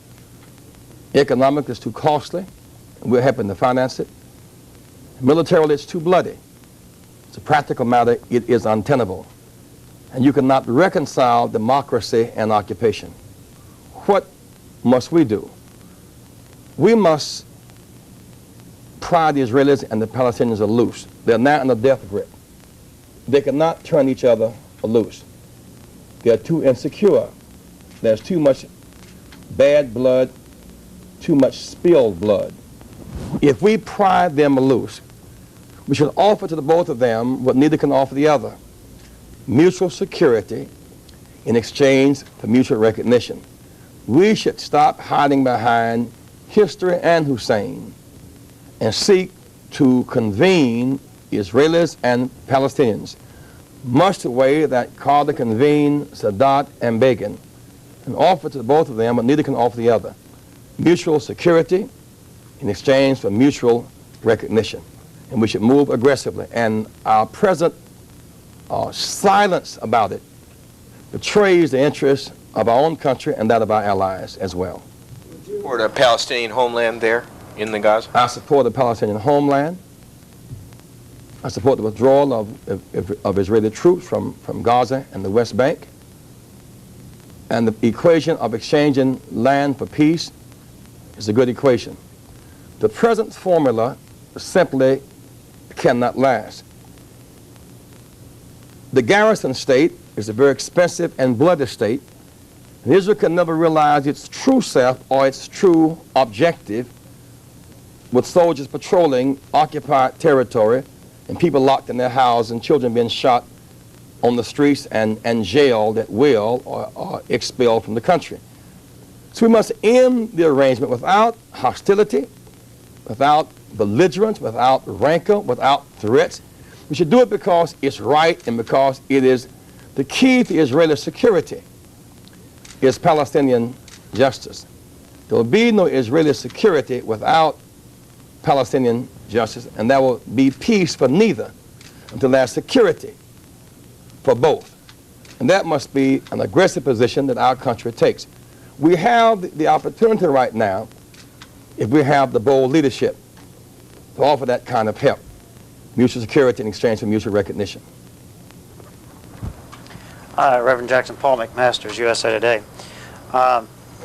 Economically, it's too costly, and we're helping to finance it. Militarily, it's too bloody. It's a practical matter. It is untenable. And you cannot reconcile democracy and occupation. What must we do? We must pry the Israelis and the Palestinians loose. They're now in a death grip. They cannot turn each other loose. They're too insecure. There's too much bad blood, too much spilled blood. If we pry them loose, we should offer to the both of them what neither can offer the other: mutual security in exchange for mutual recognition. We should stop hiding behind history and Hussein and seek to convene Israelis and Palestinians, much the way that Carter convened Sadat and Begin, and offer to both of them what neither can offer the other: mutual security in exchange for mutual recognition. And we should move aggressively. And our present silence about it betrays the interests of our own country and that of our allies as well. Support a Palestinian homeland there in the Gaza? I support the Palestinian homeland. I support the withdrawal of Israeli troops from Gaza and the West Bank. And the equation of exchanging land for peace is a good equation. The present formula simply cannot last. The garrison state is a very expensive and bloody state, and Israel can never realize its true self or its true objective with soldiers patrolling occupied territory and people locked in their houses and children being shot on the streets and jailed at will or expelled from the country. So we must end the arrangement without hostility, without belligerence, without rancor, without threats. We should do it because it's right and because it is the key to Israeli security is Palestinian justice. There will be no Israeli security without Palestinian justice, and there will be peace for neither until there's security for both. And that must be an aggressive position that our country takes. We have the opportunity right now, if we have the bold leadership, to offer that kind of help, mutual security in exchange for mutual recognition. Reverend Jackson, Paul McMasters, USA Today.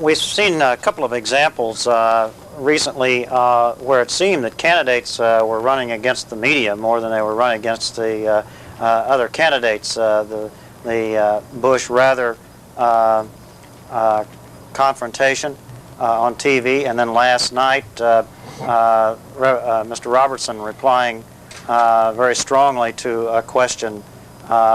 We've seen a couple of examples recently where it seemed that candidates were running against the media more than they were running against the other candidates. The Bush rather confrontation on TV, and then last night Mr. Robertson replying very strongly to a question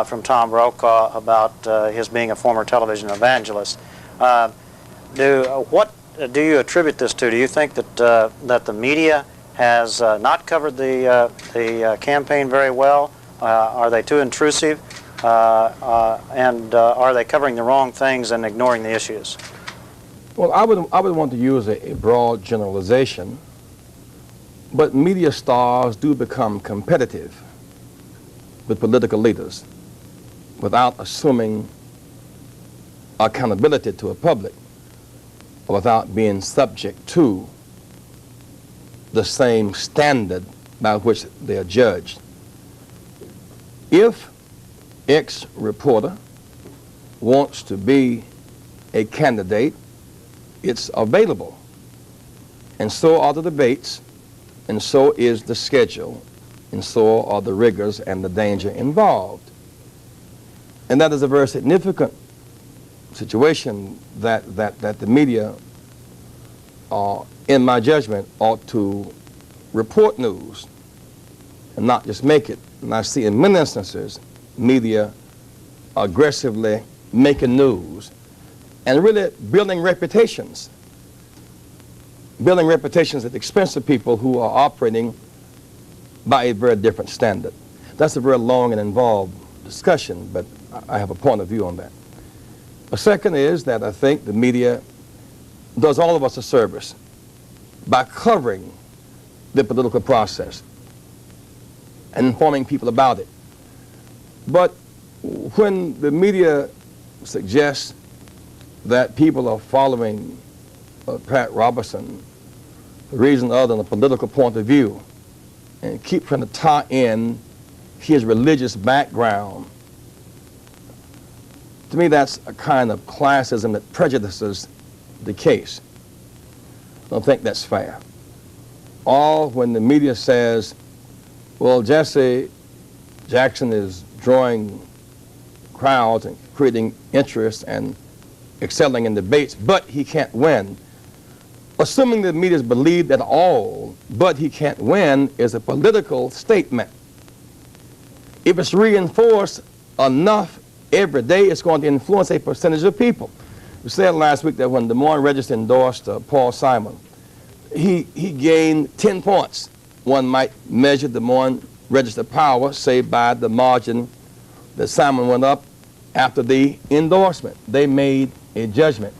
from Tom Brokaw about his being a former television evangelist. What do you attribute this to? Do you think that that the media has not covered the campaign very well? Are they too intrusive? And are they covering the wrong things and ignoring the issues? Well, I would want to use a broad generalization But media stars do become competitive with political leaders without assuming accountability to a public or without being subject to the same standard by which they are judged. If X reporter wants to be a candidate, it's available. And so are the debates, and so is the schedule, and so are the rigors and the danger involved. And that is a very significant situation that the media, in my judgment, ought to report news and not just make it. And I see in many instances media aggressively making news and really building reputations at the expense of people who are operating by a very different standard. That's a very long and involved discussion, but I have a point of view on that. A second is that I think the media does all of us a service by covering the political process and informing people about it. But when the media suggests that people are following Pat Robertson for reason other than a political point of view and keep trying to tie in his religious background, to me that's a kind of classism that prejudices the case. I don't think that's fair. Or when the media says, well, Jesse Jackson is drawing crowds and creating interest and excelling in debates, but he can't win. Assuming the media believes that all "but he can't win" is a political statement. If it's reinforced enough every day, it's going to influence a percentage of people. We said last week that when Des Moines Register endorsed Paul Simon, he gained 10 points. One might measure Des Moines Register power, say, by the margin that Simon went up after the endorsement. They made a judgment.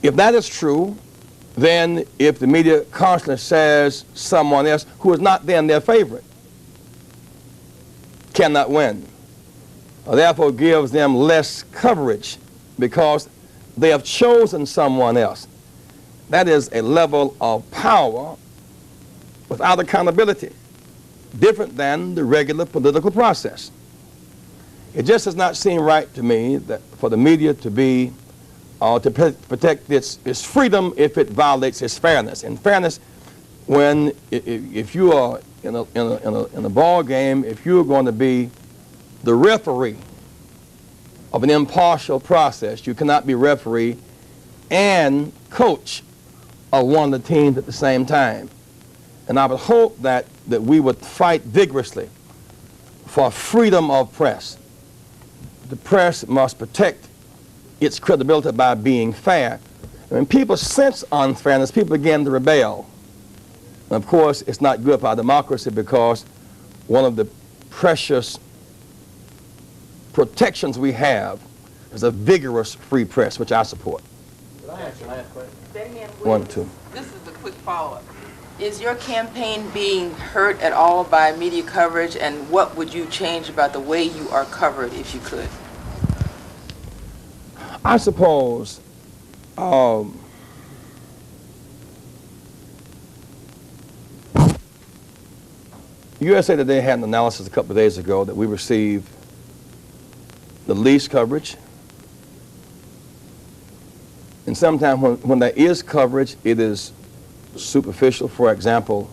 If that is true, then if the media constantly says someone else who is not then their favorite cannot win, therefore gives them less coverage because they have chosen someone else, that is a level of power without accountability, different than the regular political process. It just does not seem right to me that for the media to be to protect its freedom if it violates its fairness. And fairness, when if you are in a ball game, if you are going to be the referee of an impartial process, you cannot be referee and coach of one of the teams at the same time. And I would hope that we would fight vigorously for freedom of press. The press must protect its credibility by being fair. When people sense unfairness, people begin to rebel. And of course, it's not good for our democracy because one of the precious protections we have is a vigorous free press, which I support. Could I ask your last question? One, two. This is a quick follow-up. Is your campaign being hurt at all by media coverage, and what would you change about the way you are covered if you could? I suppose USA Today had an analysis a couple of days ago that we received the least coverage. And sometimes when there is coverage, it is superficial. For example,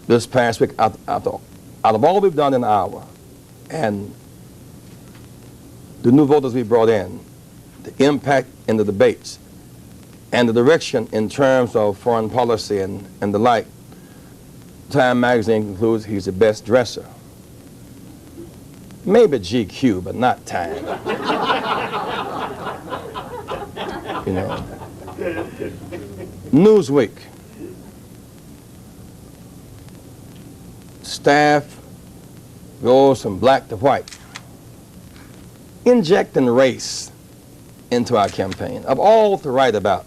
this past week, out of all we've done in Iowa, and the new voters we brought in, the impact in the debates, and the direction in terms of foreign policy and the like, Time magazine concludes he's the best dresser. Maybe GQ, but not Time. You know. Newsweek. Staff goes from black to white, injecting race into our campaign, of all to write about.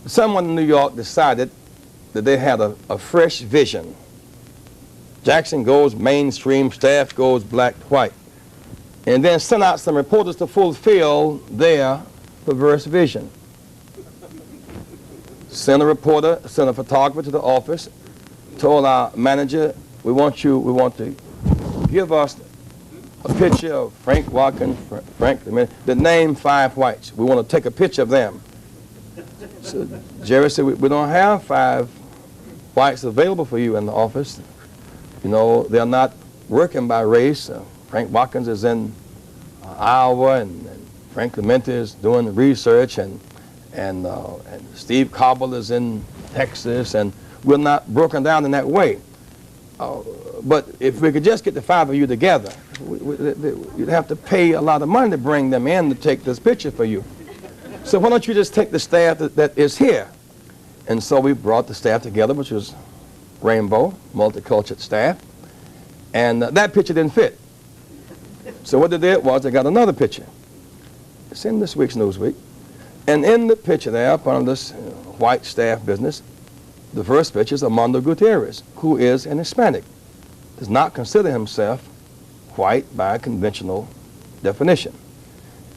someone in New York decided that they had a fresh vision. Jackson goes mainstream, staff goes black, white, and then sent out some reporters to fulfill their perverse vision. Sent a reporter, sent a photographer to the office, told our manager, we want to give us a picture of Frank Watkins, the name 5 whites. We want to take a picture of them. So Jerry said, we don't have 5 whites available for you in the office. You know, they're not working by race. Frank Watkins is in Iowa, and Frank Clemente is doing research, and Steve Cobble is in Texas, and we're not broken down in that way. But if we could just get the 5 of you together, you'd have to pay a lot of money to bring them in to take this picture for you. So why don't you just take the staff that is here? And so we brought the staff together, which was rainbow, multicultural staff, and that picture didn't fit. So what they did was they got another picture. It's in this week's Newsweek. And in the picture there, up on this white staff business, the first picture is Armando Gutierrez, who is an Hispanic. Does not consider himself white by conventional definition.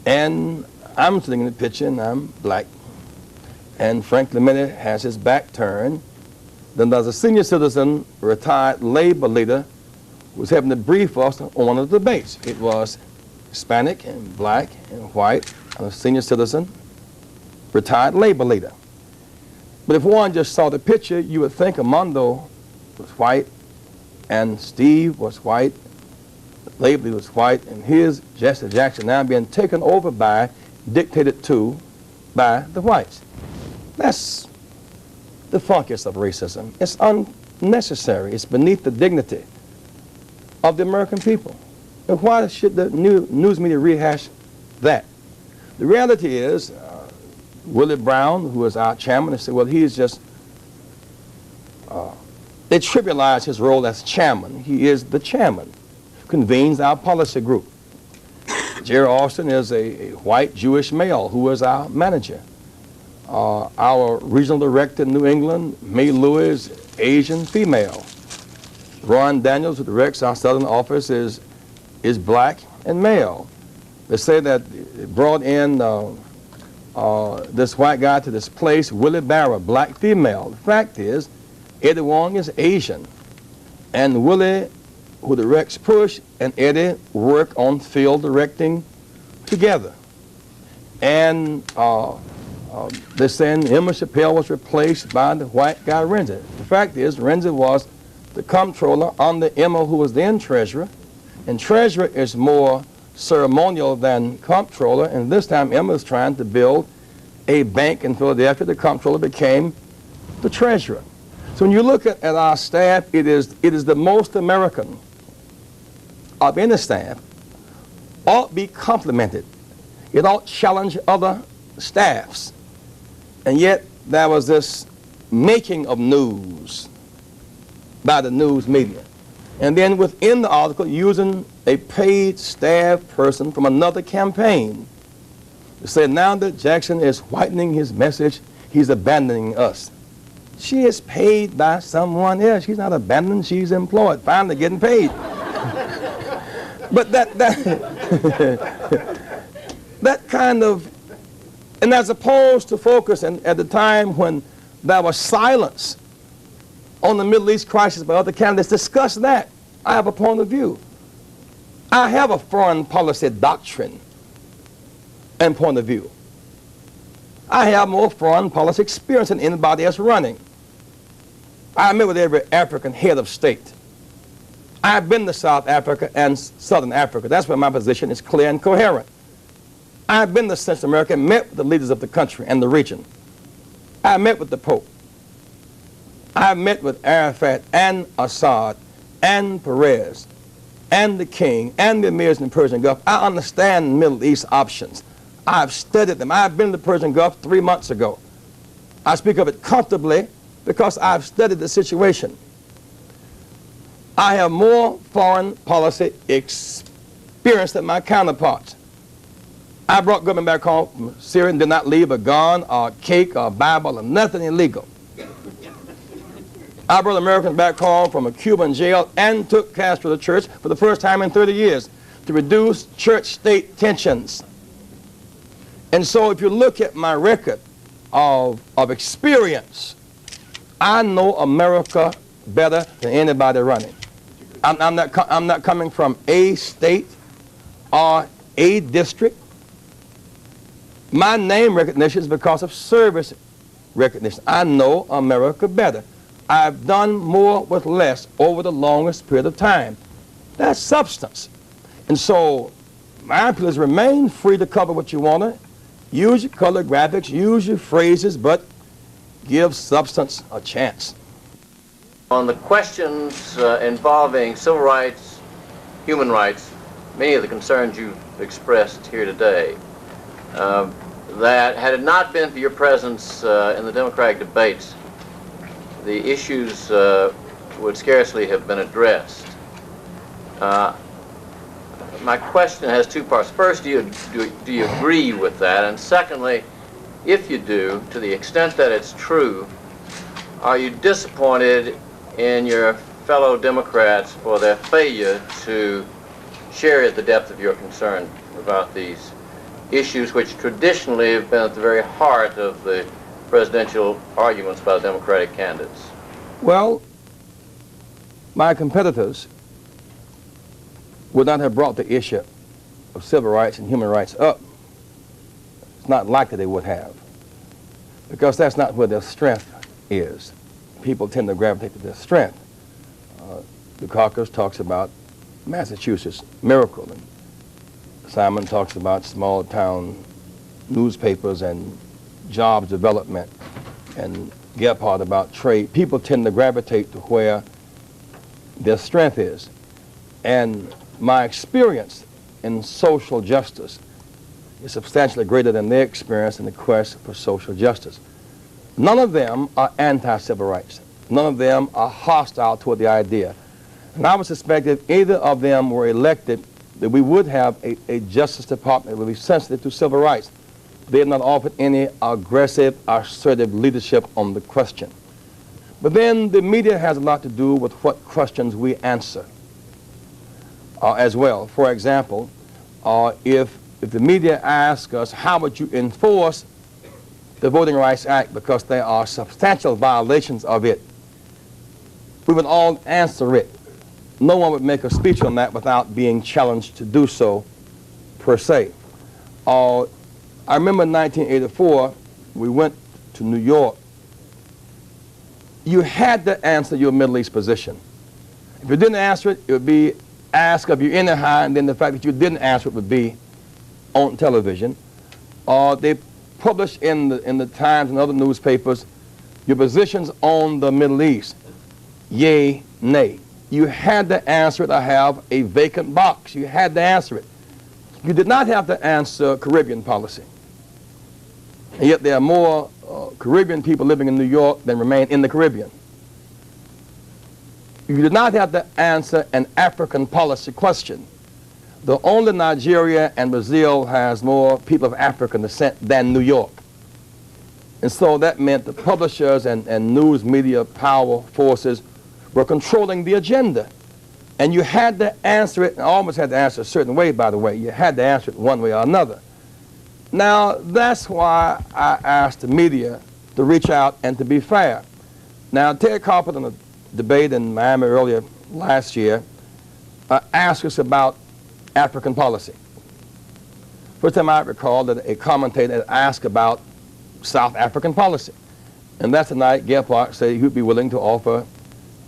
And I'm sitting in the picture, and I'm black. And Frank Clemente has his back turned. Then there's a senior citizen, retired labor leader, who was having to brief us on one of the debates. It was Hispanic and black and white, and a senior citizen, retired labor leader. But if one just saw the picture, you would think Armando was white, and Steve was white, labor leader was white, and here's Jesse Jackson now being taken over by, dictated to, by the whites. That's the funkiest of racism. It's unnecessary. It's beneath the dignity of the American people. And why should the news media rehash that? The reality is, Willie Brown, who is our chairman, they said, well, he's just, they trivialize his role as chairman. He is the chairman, convenes our policy group. Jerry Austin is a white Jewish male who is our manager. Our regional director in New England, May Lewis, Asian female. Ron Daniels, who directs our southern office, is black and male. They say that they brought in this white guy to this place, Willie Barra, black female. The fact is, Eddie Wong is Asian. And Willie, who directs Push, and Eddie work on field directing together. And they're saying Emma Chappelle was replaced by the white guy Renzi. The fact is, Renzi was the comptroller under Emma, who was then treasurer. And treasurer is more ceremonial than comptroller. And this time, Emma is trying to build a bank in Philadelphia. The comptroller became the treasurer. So when you look at our staff, it is the most American of any staff. Ought be complimented. It ought challenge other staffs. And yet there was this making of news by the news media. And then within the article, using a paid staff person from another campaign to say now that Jackson is whitening his message, he's abandoning us. She is paid by someone else. She's not abandoning, she's employed, finally getting paid. But that kind of, and as opposed to focus at the time when there was silence on the Middle East crisis by other candidates, discuss that. I have a point of view. I have a foreign policy doctrine and point of view. I have more foreign policy experience than anybody else running. I met with every African head of state. I've been to South Africa and Southern Africa. That's where my position is clear and coherent. I've been to Central America and met with the leaders of the country and the region. I met with the Pope. I've met with Arafat and Assad and Perez and the king and the emirs in the Persian Gulf. I understand Middle East options. I've studied them. I've been to the Persian Gulf 3 months ago. I speak of it comfortably because I've studied the situation. I have more foreign policy experience than my counterparts. I brought Goodman back home from Syria and did not leave a gun or a cake or a Bible or nothing illegal. I brought Americans back home from a Cuban jail and took Castro to church for the first time in 30 years to reduce church-state tensions. And so if you look at my record of experience, I know America better than anybody running. I'm not coming from a state or a district. My name recognition is because of service recognition. I know America better. I've done more with less over the longest period of time. That's substance. And so my appeal is remain free to cover what you want to. Use your color graphics, use your phrases, but give substance a chance. On the questions involving civil rights, human rights, many of the concerns you've expressed here today, that had it not been for your presence in the Democratic debates, the issues would scarcely have been addressed. My question has two parts. First, do you agree with that? And secondly, if you do, to the extent that it's true, are you disappointed in your fellow Democrats for their failure to share the depth of your concern about these issues which traditionally have been at the very heart of the presidential arguments by the Democratic candidates? Well, my competitors would not have brought the issue of civil rights and human rights up. It's not likely they would have, because that's not where their strength is. People tend to gravitate to their strength. Dukakis talks about Massachusetts miracle, and Simon talks about small town newspapers and jobs development, and Gephardt about trade. People tend to gravitate to where their strength is. And my experience in social justice is substantially greater than their experience in the quest for social justice. None of them are anti-civil rights. None of them are hostile toward the idea. And I would suspect if either of them were elected, that we would have a Justice Department that would be sensitive to civil rights. They have not offered any aggressive, assertive leadership on the question. But then the media has a lot to do with what questions we answer as well. For example, if the media asks us, how would you enforce the Voting Rights Act because there are substantial violations of it, we would all answer it. No one would make a speech on that without being challenged to do so, per se. I remember in 1984, we went to New York. You had to answer your Middle East position. If you didn't answer it, it would be asked of you anyhow, and then the fact that you didn't answer it would be on television. They published in the Times and other newspapers your positions on the Middle East, yay, nay. You had to answer it or have a vacant box. You had to answer it. You did not have to answer Caribbean policy. And yet there are more Caribbean people living in New York than remain in the Caribbean. You did not have to answer an African policy question. The only Nigeria and Brazil has more people of African descent than New York. And so that meant the publishers and news media power forces were controlling the agenda. And you had to answer it, and almost had to answer a certain way, by the way. You had to answer it one way or another. Now, that's why I asked the media to reach out and to be fair. Now, Ted Koppel in a debate in Miami earlier last year asked us about African policy. First time I recall that a commentator had asked about South African policy. And that's the night Gephardt said he would be willing to offer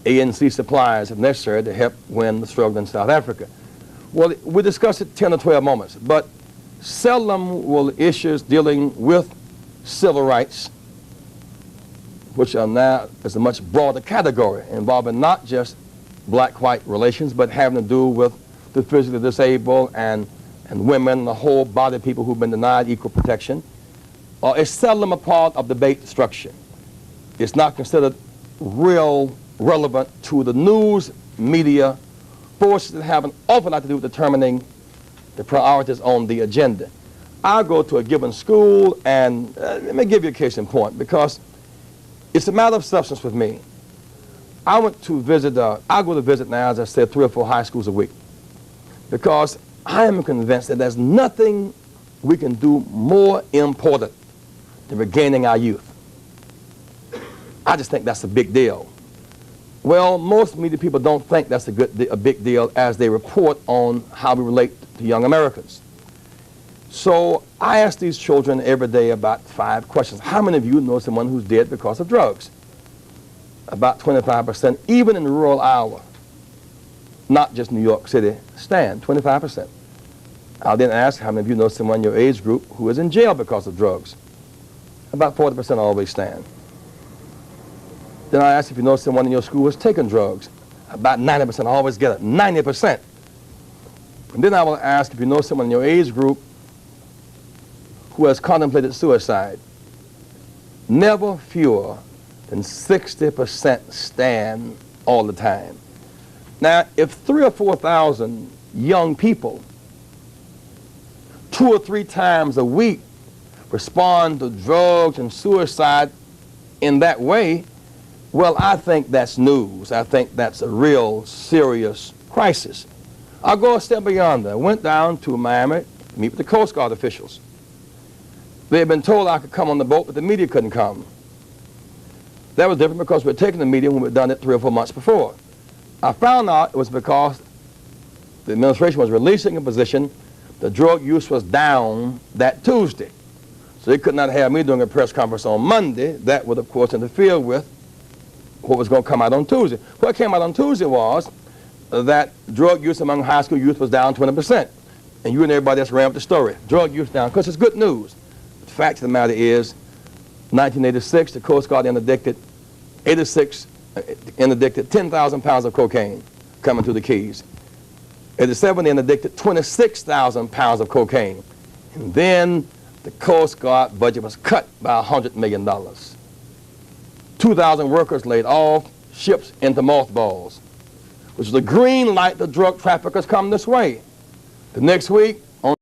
ANC supplies if necessary to help win the struggle in South Africa. Well, we discussed it 10 or 12 moments, but seldom will issues dealing with civil rights, which are now is a much broader category, involving not just black-white relations, but having to do with the physically disabled and women, the whole body of people who've been denied equal protection, is seldom a part of debate structure. It's not considered real relevant to the news media forces that have an awful lot to do with determining the priorities on the agenda. I'll go to a given school, and let me give you a case in point, because it's a matter of substance with me. I went to visit, I go to visit now, as I said, 3 or 4 high schools a week, because I am convinced that there's nothing we can do more important than regaining our youth. I just think that's a big deal. Well, most media people don't think that's a big deal as they report on how we relate to young Americans. So I ask these children every day about 5 questions. How many of you know someone who's dead because of drugs? About 25%, even in rural Iowa, not just New York City, stand, 25%. I'll then ask how many of you know someone in your age group who is in jail because of drugs? About 40% always stand. Then I ask if you know someone in your school who's taken drugs. About 90% always get it, 90%. And then I will ask if you know someone in your age group who has contemplated suicide. Never fewer than 60% stand all the time. Now, if 3,000 or 4,000 young people 2 or 3 times a week respond to drugs and suicide in that way, well, I think that's news. I think that's a real serious crisis. I'll go a step beyond that. I went down to Miami to meet with the Coast Guard officials. They had been told I could come on the boat, but the media couldn't come. That was different because we had taken the media when we had done it 3 or 4 months before. I found out it was because the administration was releasing a position the drug use was down that Tuesday. So they could not have me doing a press conference on Monday. That would, of course, interfere with what was going to come out on Tuesday. What came out on Tuesday was that drug use among high school youth was down 20%. And you and everybody else ran up the story. Drug use down, because it's good news. The fact of the matter is, 1986, the Coast Guard interdicted 10,000 pounds of cocaine coming through the Keys. 87, they interdicted 26,000 pounds of cocaine. And then the Coast Guard budget was cut by $100 million. 2,000 workers laid off, ships into mothballs, which was a green light. The drug traffickers come this way. The next week,